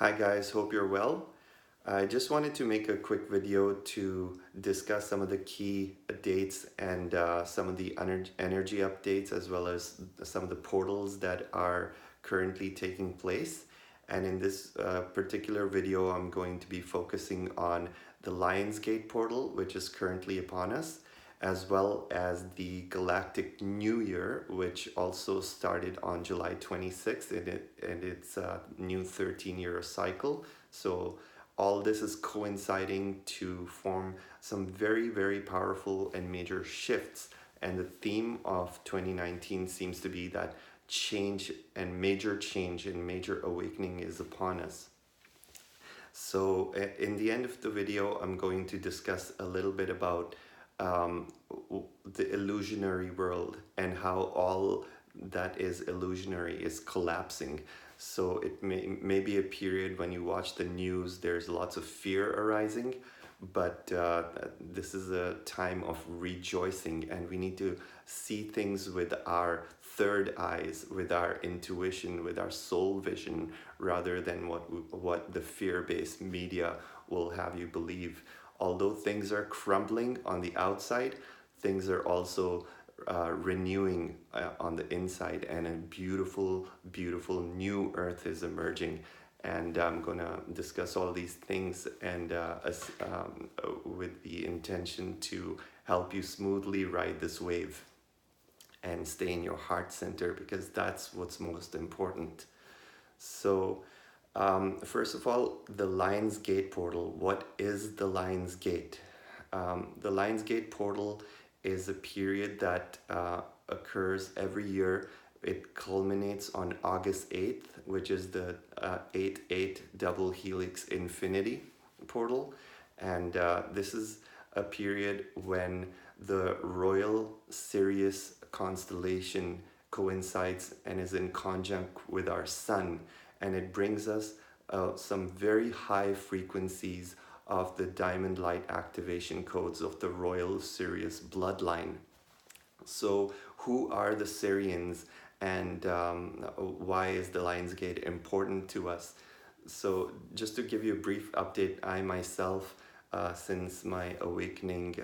Hi guys, hope you're well. I just wanted to make a quick video to discuss some of the key dates and some of the energy updates, as well as some of the portals that are currently taking place. And in this particular video, I'm going to be focusing on the Lionsgate portal, which is currently upon us, as well as the Galactic New Year, which also started on July 26th, and it's a new 13-year cycle. So all this is coinciding to form some very, very powerful and major shifts. And the theme of 2019 seems to be that change and major awakening is upon us. So in the end of the video, I'm going to discuss a little bit about the illusionary world and how all that is illusionary is collapsing. So it may be a period when you watch the news, there's lots of fear arising, but this is a time of rejoicing, and we need to see things with our third eyes, with our intuition, with our soul vision, rather than what the fear-based media will have you believe. Although things are crumbling on the outside, things are also renewing on the inside, and a beautiful, beautiful new earth is emerging. And I'm gonna discuss all these things and with the intention to help you smoothly ride this wave and stay in your heart center, because that's what's most important. So first of all, the Lionsgate portal. What is the Lionsgate? The Lionsgate portal is a period that occurs every year. It culminates on August 8th, which is the 8-8 double helix infinity portal. And this is a period when the Royal Sirius constellation coincides and is in conjunct with our sun, and it brings us some very high frequencies of the diamond light activation codes of the Royal Sirius bloodline. So who are the Sirians, and why is the Lionsgate important to us? So just to give you a brief update, I myself, since my awakening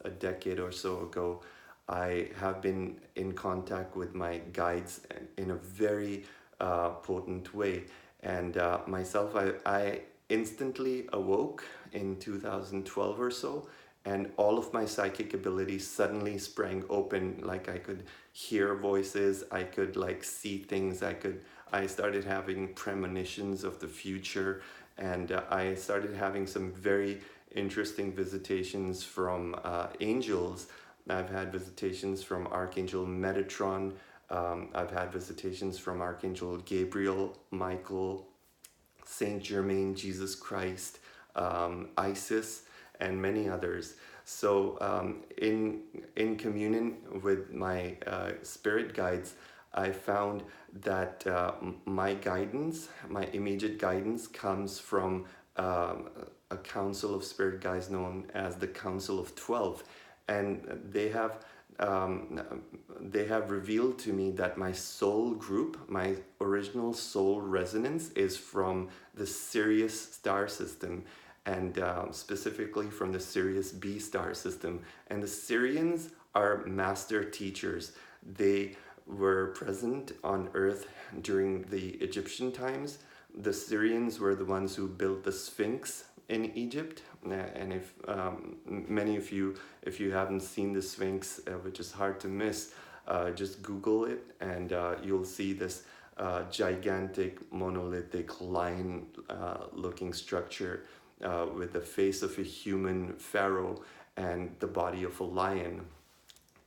a decade or so ago, I have been in contact with my guides in a very potent way. And myself, I instantly awoke in 2012 or so, and all of my psychic abilities suddenly sprang open. Like I could hear voices, I could like see things, I started having premonitions of the future, and I started having some very interesting visitations from angels. I've had visitations from Archangel Metatron. I've had visitations from Archangel Gabriel, Michael, Saint Germain, Jesus Christ, Isis, and many others. So in communion with my spirit guides, I found that my guidance, my immediate guidance, comes from a council of spirit guides known as the Council of 12, and they have revealed to me that my soul group, my original soul resonance, is from the Sirius star system, and specifically from the Sirius B star system. And the Sirians are master teachers. They were present on Earth during the Egyptian times. The Sirians were the ones who built the Sphinx in Egypt. And if many of you, if you haven't seen the Sphinx, which is hard to miss, just Google it, and you'll see this gigantic monolithic lion looking structure with the face of a human pharaoh and the body of a lion.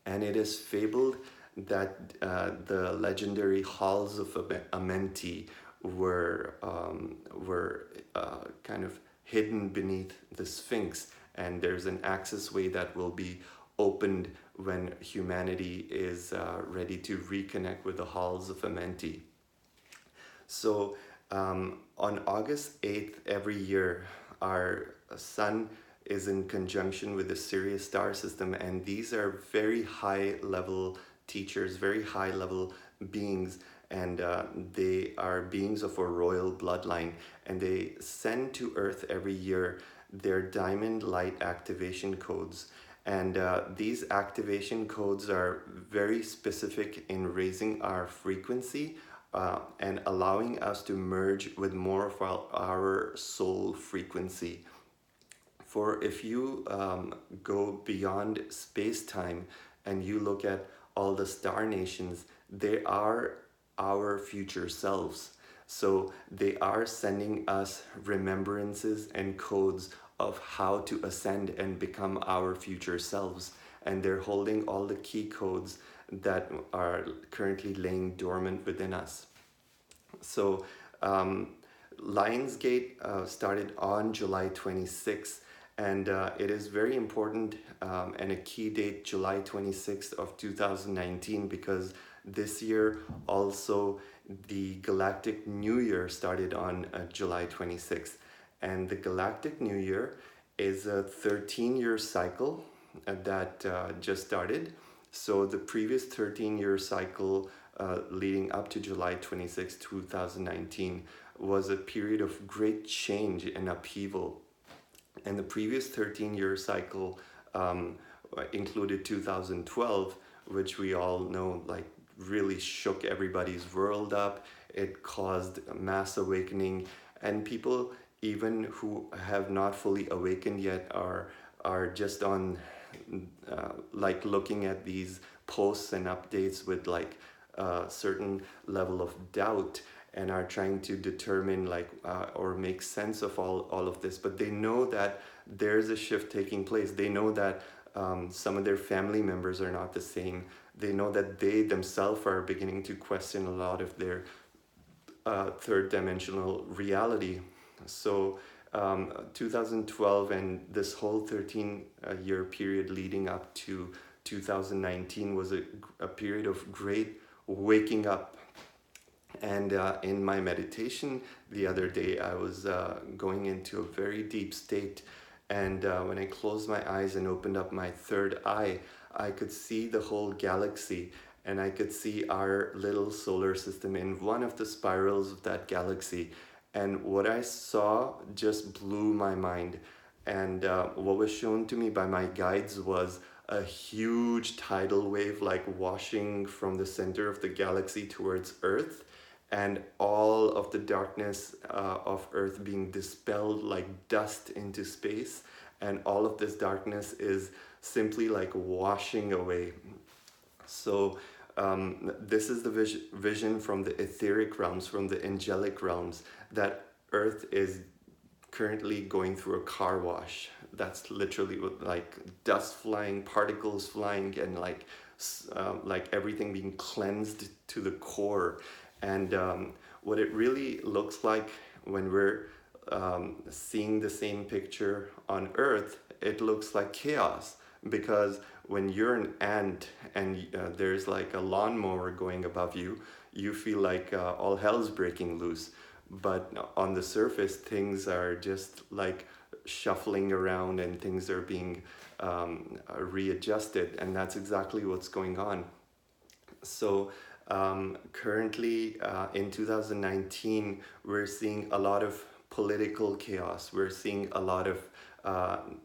And it is fabled that the legendary halls of Amenti were kind of hidden beneath the Sphinx, and there's an access-way that will be opened when humanity is ready to reconnect with the halls of Amenti. So on August 8th every year, our sun is in conjunction with the Sirius star system, and these are very high level teachers, very high level beings, and they are beings of a royal bloodline, and they send to Earth every year their diamond light activation codes. And these activation codes are very specific in raising our frequency and allowing us to merge with more of our soul frequency. For if you go beyond space-time and you look at all the star nations, they are our future selves. So they are sending us remembrances and codes of how to ascend and become our future selves. And they're holding all the key codes that are currently laying dormant within us. So Lionsgate started on July 26th, and it is very important and a key date, July 26th of 2019, because this year also the Galactic New Year started on July 26th. And the Galactic New Year is a 13-year cycle that just started. So the previous 13-year cycle leading up to July 26, 2019 was a period of great change and upheaval. And the previous 13-year cycle included 2012, which we all know like really shook everybody's world up. It caused a mass awakening, and people even who have not fully awakened yet are just on like looking at these posts and updates with like a certain level of doubt, and are trying to determine like or make sense of all of this. But they know that there's a shift taking place. They know that some of their family members are not the same. They know that they themselves are beginning to question a lot of their third dimensional reality. So 2012 and this whole 13-year period leading up to 2019 was a period of great waking up. And in my meditation the other day, I was going into a very deep state. And when I closed my eyes and opened up my third eye, I could see the whole galaxy, and I could see our little solar system in one of the spirals of that galaxy. And what I saw just blew my mind. And what was shown to me by my guides was a huge tidal wave like washing from the center of the galaxy towards Earth, and all of the darkness of Earth being dispelled like dust into space. And all of this darkness is simply like washing away. So this is the vision from the etheric realms, from the angelic realms, that Earth is currently going through a car wash. That's literally with like dust flying, particles flying, and like everything being cleansed to the core. And what it really looks like when we're seeing the same picture on Earth, it looks like chaos. Because when you're an ant and there's like a lawnmower going above you, you feel like all hell's breaking loose. But on the surface, things are just like shuffling around, and things are being readjusted, and that's exactly what's going on. So currently in 2019, we're seeing a lot of political chaos. We're seeing a lot of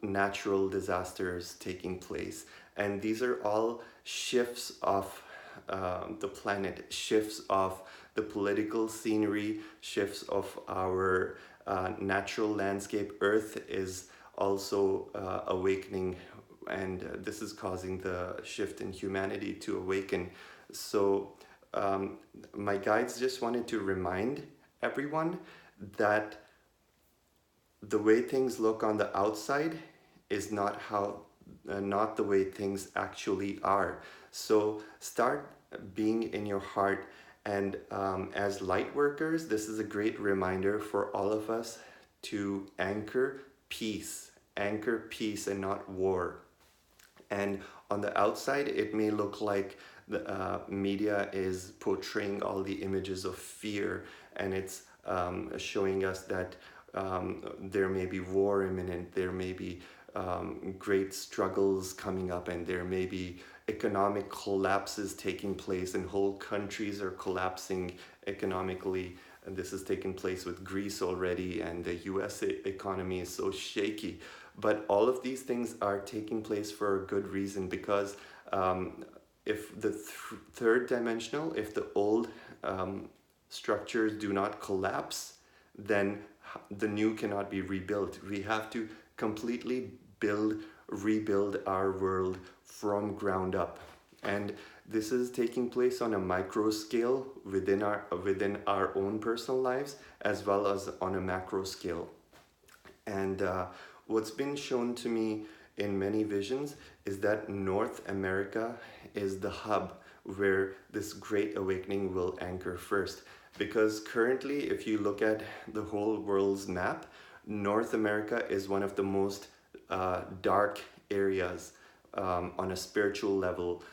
natural disasters taking place. And these are all shifts of the planet, shifts of the political scenery, shifts of our natural landscape. Earth is also awakening, and this is causing the shift in humanity to awaken. So my guides just wanted to remind everyone that the way things look on the outside is not the way things actually are. So start being in your heart. And as light workers, this is a great reminder for all of us to anchor peace and not war. And on the outside, it may look like the media is portraying all the images of fear, and it's showing us that there may be war imminent, there may be great struggles coming up, and there may be economic collapses taking place, and whole countries are collapsing economically. And this is taking place with Greece already, and the US economy is so shaky. But all of these things are taking place for a good reason, because if the third dimensional, if the old structures do not collapse, then the new cannot be rebuilt. We have to completely rebuild our world from ground up. And this is taking place on a micro scale within our own personal lives, as well as on a macro scale. And what's been shown to me in many visions is that North America is the hub where this great awakening will anchor first. Because currently, if you look at the whole world's map, North America is one of the most dark areas on a spiritual level,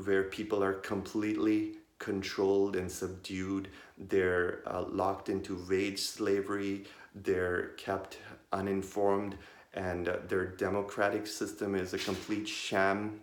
where people are completely controlled and subdued. They're locked into wage slavery, they're kept uninformed, and their democratic system is a complete sham.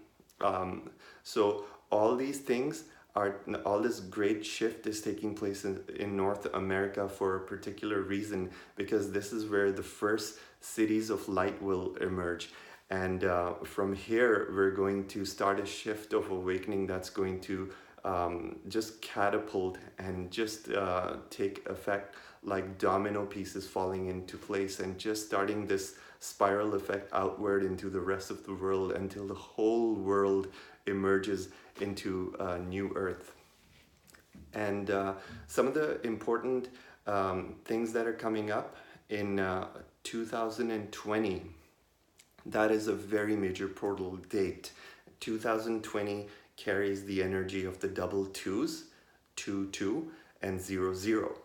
So all these things all this great shift is taking place in North America for a particular reason, because this is where the first cities of light will emerge. And from here, we're going to start a shift of awakening that's going to just catapult and just take effect like domino pieces falling into place, and just starting this spiral effect outward into the rest of the world until the whole world emerges into a new earth. And some of the important things that are coming up in 2020, that is a very major portal date. 2020 carries the energy of the double twos, 2 and 0.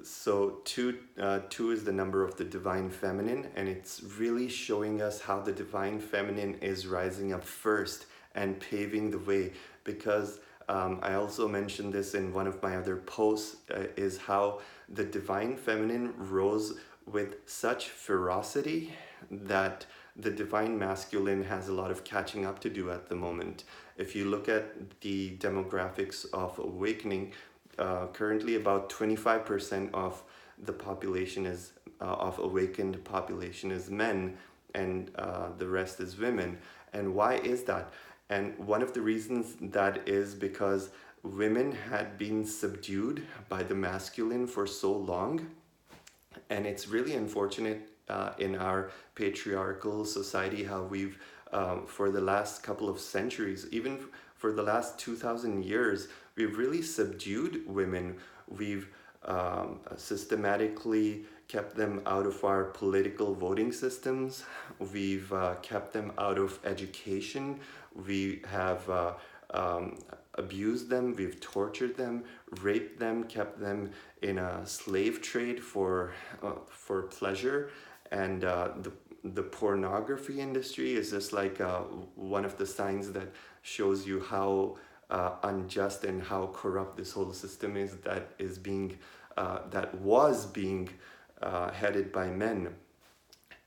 So two is the number of the divine feminine, and it's really showing us how the divine feminine is rising up first and paving the way. Because I also mentioned this in one of my other posts, is how the divine feminine rose with such ferocity that the divine masculine has a lot of catching up to do at the moment. If you look at the demographics of awakening, currently about 25% of the population is of awakened population is men, and the rest is women. And why is that? And one of the reasons that is because women had been subdued by the masculine for so long. And it's really unfortunate in our patriarchal society how we've, for the last couple of centuries, even for the last 2,000 years, we've really subdued women. We've systematically kept them out of our political voting systems. We've kept them out of education. We have abused them, we've tortured them, raped them, kept them in a slave trade for pleasure. And the pornography industry is just like one of the signs that shows you how unjust and how corrupt this whole system is, that was being headed by men.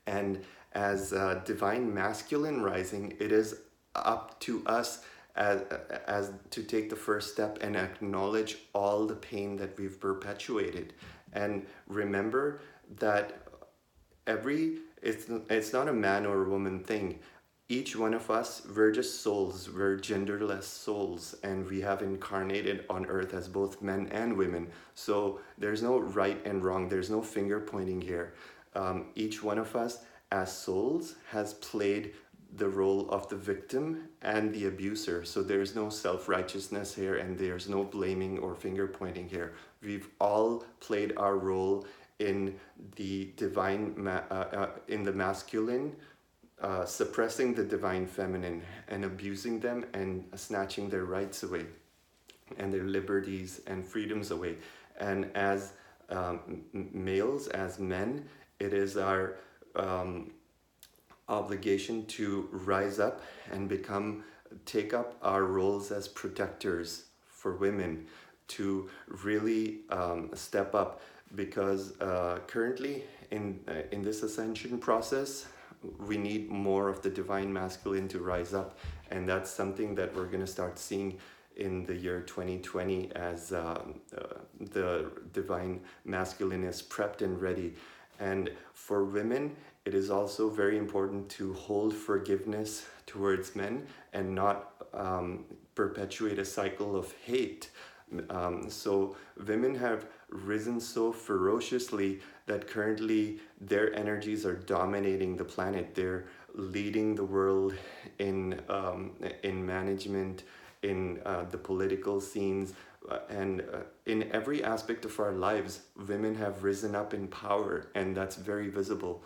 And as divine masculine rising, it is up to us as to take the first step and acknowledge all the pain that we've perpetuated, and remember that it's not a man or a woman thing. Each one of us, we're just souls, we're genderless souls, and we have incarnated on earth as both men and women. So there's no right and wrong, there's no finger pointing here. Each one of us as souls has played the role of the victim and the abuser. So there's no self-righteousness here, and there's no blaming or finger pointing here. We've all played our role in the divine, in the masculine, suppressing the divine feminine and abusing them and snatching their rights away and their liberties and freedoms away. And as males, as men, it is our obligation to rise up and take up our roles as protectors for women, to really step up. Because currently in this ascension process, we need more of the divine masculine to rise up, and that's something that we're going to start seeing in the year 2020 as the divine masculine is prepped and ready. And for women, it is also very important to hold forgiveness towards men and not perpetuate a cycle of hate. So women have risen so ferociously that currently their energies are dominating the planet. They're leading the world in management, in the political scenes, and in every aspect of our lives. Women have risen up in power, and that's very visible.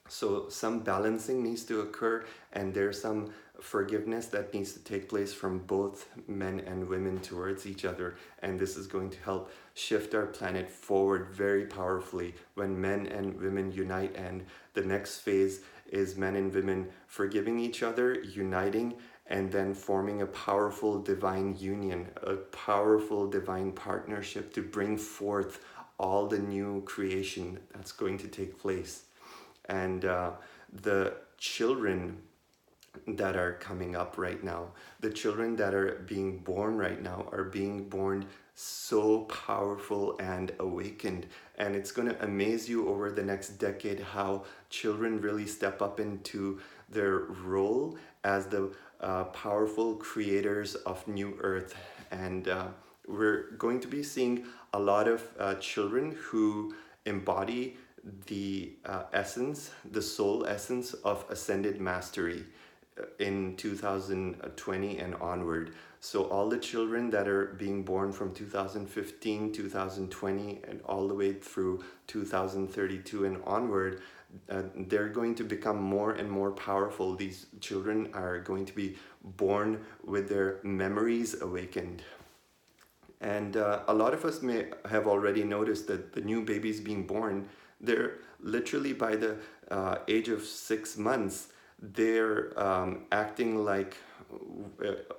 So some balancing needs to occur, and there's some forgiveness that needs to take place from both men and women towards each other. And this is going to help shift our planet forward very powerfully when men and women unite. And the next phase is men and women forgiving each other, uniting, and then forming a powerful divine union, a powerful divine partnership to bring forth all the new creation that's going to take place. And the children that are coming up right now, the children that are being born right now are being born so powerful and awakened. And it's going to amaze you over the next decade how children really step up into their role as the powerful creators of new earth. And we're going to be seeing a lot of children who embody the essence, the soul essence of ascended mastery in 2020 and onward. So all the children that are being born from 2015, 2020, and all the way through 2032 and onward, they're going to become more and more powerful. These children are going to be born with their memories awakened. And a lot of us may have already noticed that the new babies being born, they're literally by the age of 6 months, they're acting like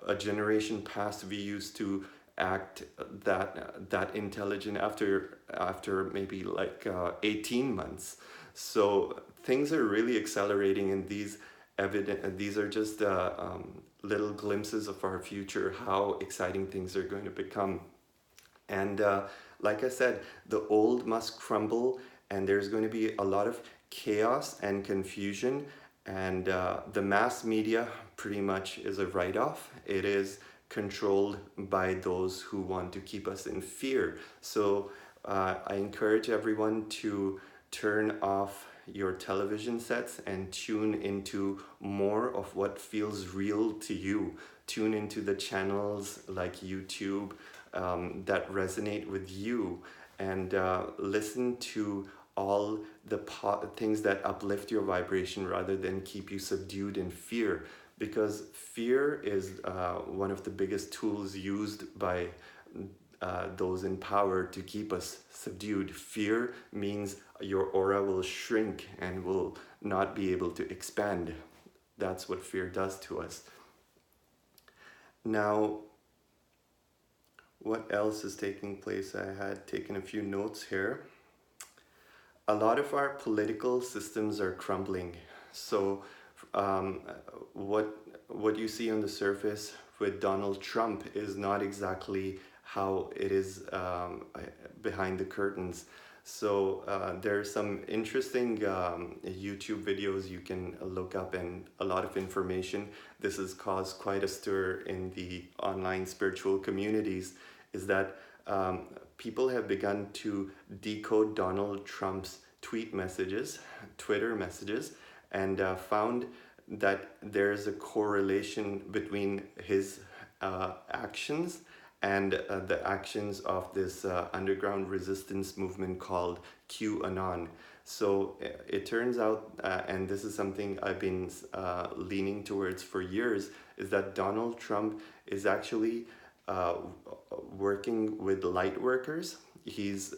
a generation past we used to act that intelligent after maybe like 18 months. So things are really accelerating, and these are just little glimpses of our future, how exciting things are going to become. And like I said, the old must crumble, and there's going to be a lot of chaos and confusion. And the mass media pretty much is a write-off. It is controlled by those who want to keep us in fear. So I encourage everyone to turn off your television sets and tune into more of what feels real to you. Tune into the channels like YouTube that resonate with you, and listen to all the things that uplift your vibration rather than keep you subdued in fear, because fear is one of the biggest tools used by those in power to keep us subdued. Fear means your aura will shrink and will not be able to expand. That's what fear does to us. Now, what else is taking place? I had taken a few notes here. A lot of our political systems are crumbling. So what you see on the surface with Donald Trump is not exactly how it is behind the curtains. So there's some interesting YouTube videos you can look up, and a lot of information. This has caused quite a stir in the online spiritual communities, is that people have begun to decode Donald Trump's tweet messages, Twitter messages, and found that there's a correlation between his actions and the actions of this underground resistance movement called QAnon. So it turns out, and this is something I've been leaning towards for years, is that Donald Trump is actually working with light workers. He's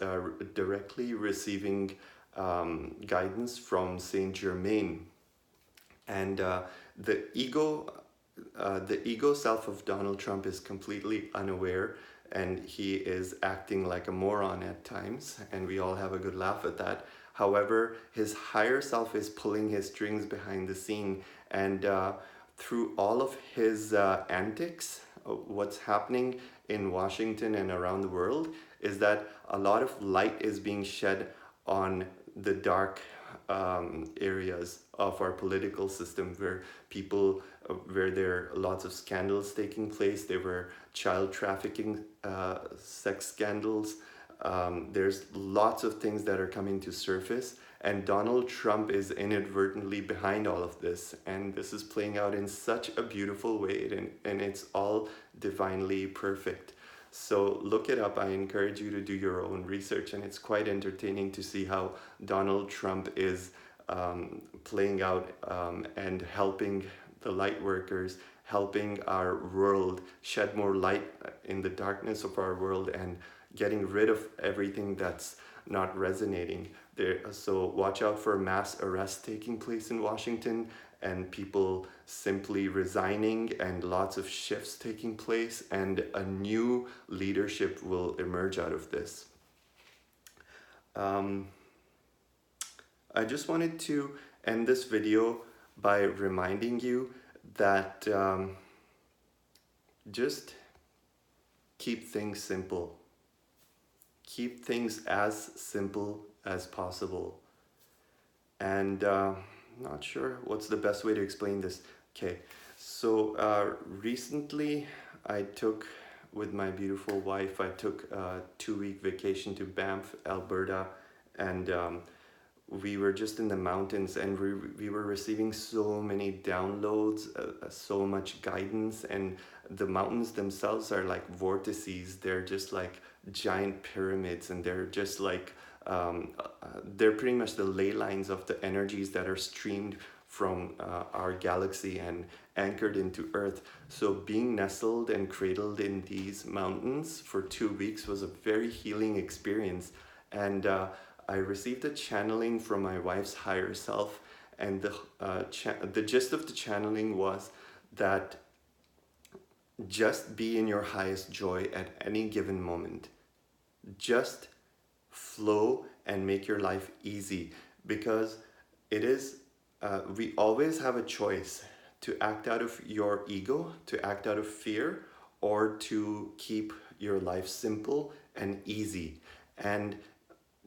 directly receiving guidance from Saint Germain, and the ego self of Donald Trump is completely unaware. and he is acting like a moron at times, and we all have a good laugh at that. However, his higher self is pulling his strings behind the scene, and through all of his antics, what's happening in Washington and around the world is that a lot of light is being shed on the dark areas of our political system, where people, where there are lots of scandals taking place. There were child trafficking, sex scandals. There's lots of things that are coming to surface, and Donald Trump is inadvertently behind all of this, and this is playing out in such a beautiful way, and it's all divinely perfect. So look it up. I encourage you to do your own research, and it's quite entertaining to see how Donald Trump is playing out and helping the light workers, helping our world shed more light in the darkness of our world, and getting rid of everything that's not resonating there. So watch out for mass arrests taking place in Washington, and people simply resigning, and lots of shifts taking place, and a new leadership will emerge out of this. I just wanted to end this video by reminding you that just keep things simple. Keep things as simple as possible. And not sure what's the best way to explain this. Okay, so recently I took, with my beautiful wife, I took a 2-week vacation to Banff, Alberta, and we were just in the mountains, and we were receiving so many downloads, so much guidance, and the mountains themselves are like vortices. They're just like giant pyramids, and they're just like they're pretty much the ley lines of the energies that are streamed from our galaxy and anchored into Earth. So being nestled and cradled in these mountains for 2 weeks was a very healing experience. And I received a channeling from my wife's higher self, and the gist of the channeling was that just be in your highest joy at any given moment. Just flow and make your life easy, because it is we always have a choice to act out of your ego, to act out of fear, or to keep your life simple and easy. And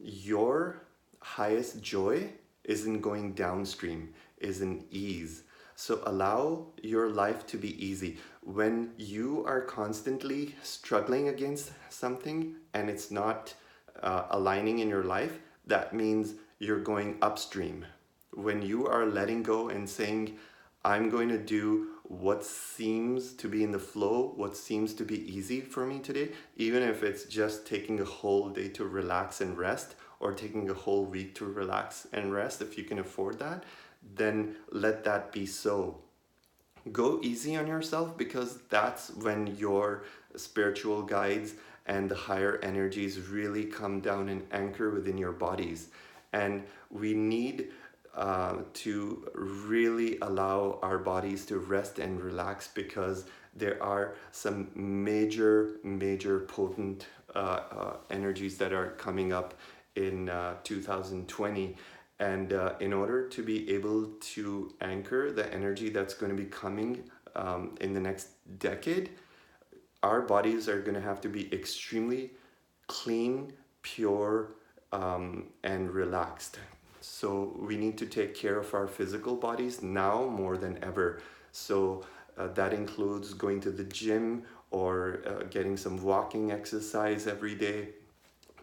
your highest joy isn't going downstream, is in ease. So allow your life to be easy. When you are constantly struggling against something and it's not aligning in your life, that means you're going upstream. When you are letting go and saying, I'm going to do what seems to be in the flow, what seems to be easy for me today, even if it's just taking a whole day to relax and rest, or taking a whole week to relax and rest, if you can afford that, then let that be so. Go easy on yourself, because that's when your spiritual guides and the higher energies really come down and anchor within your bodies. And we need to really allow our bodies to rest and relax, because there are some major potent energies that are coming up in 2020. And in order to be able to anchor the energy that's going to be coming in the next decade, our bodies are going to have to be extremely clean, pure, and relaxed. So we need to take care of our physical bodies now more than ever. So that includes going to the gym, or getting some walking exercise every day,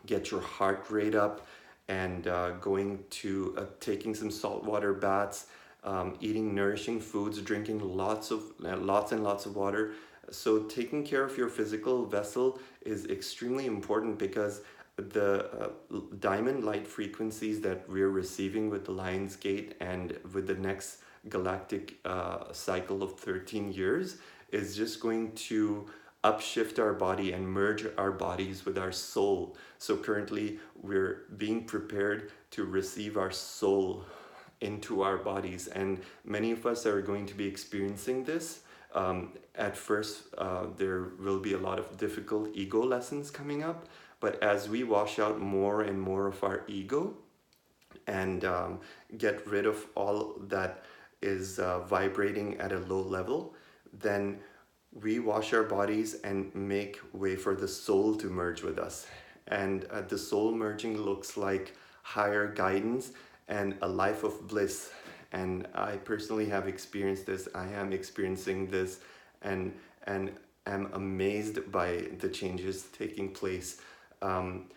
get your heart rate up, and going to taking some saltwater baths, eating nourishing foods, drinking lots and lots of water. So taking care of your physical vessel is extremely important, because the diamond light frequencies that we're receiving with the Lion's Gate and with the next galactic cycle of 13 years is just going to upshift our body and merge our bodies with our soul. So currently we're being prepared to receive our soul into our bodies, and many of us are going to be experiencing this At first, there will be a lot of difficult ego lessons coming up, but as we wash out more and more of our ego and get rid of all that is vibrating at a low level, then we wash our bodies and make way for the soul to merge with us. And the soul merging looks like higher guidance and a life of bliss. And I personally have experienced this. I am experiencing this, and and am amazed by the changes taking place. Um,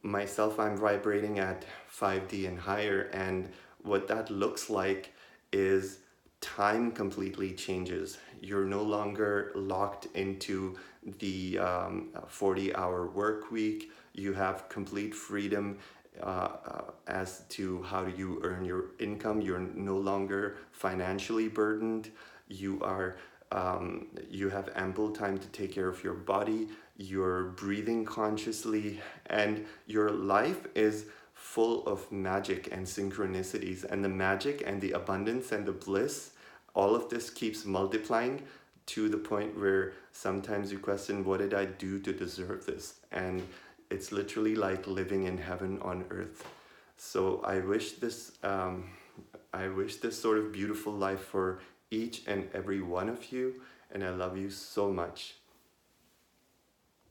Myself, I'm vibrating at 5D and higher, and what that looks like is time completely changes. You're no longer locked into the 40-hour work week. You have complete freedom as to how do you earn your income. You're no longer financially burdened. You have ample time to take care of your body. You're breathing consciously, and your life is full of magic and synchronicities, and the magic and the abundance and the bliss, all of this keeps multiplying to the point where sometimes you question, what did I do to deserve this? And it's literally like living in heaven on earth. So I wish this sort of beautiful life for each and every one of you, and I love you so much.